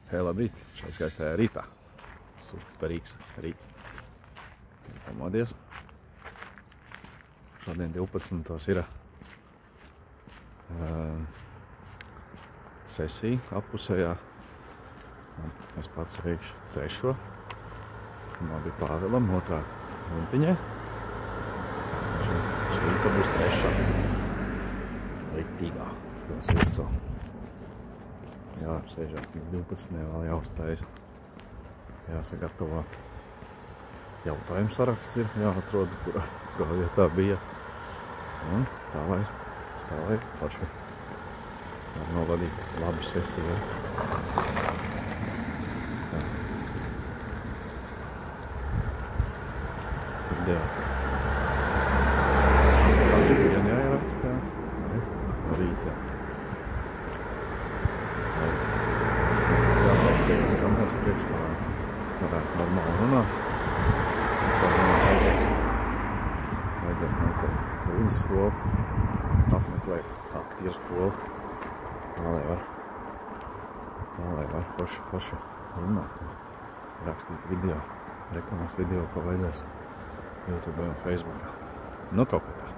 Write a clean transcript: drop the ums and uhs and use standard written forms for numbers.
Hei, labrīt! Šeit skaistajā rītā. Superīgs rīts. Tikai pamodies. Šodien 12. ir sesija apusējā. Es pats veikšu trešo. Man bija Pāvilam otrā runtiņai. Šī rīta būs trešā. Rītīgā. Tas visu. Jā, sēžot līdz 12. vēl jāuztais. Jāsagatavo. Jautājumu saraksts ir jāatrod, kurā vietā bija. Un tā lai paši var novadīt labu sesiju. Video. Katru dienu jāierakstā. No rīta. Jāpārpiekas kameras priekšā varētu normāli runāt. Vajadzēs noteikti rīnas skolu, apmeklēt aktieru skolu. Tā lai var forši runāt un rakstīt video, reklāmas video, ko vajadzēs YouTube un Facebookā. Nu, kaut kā tā.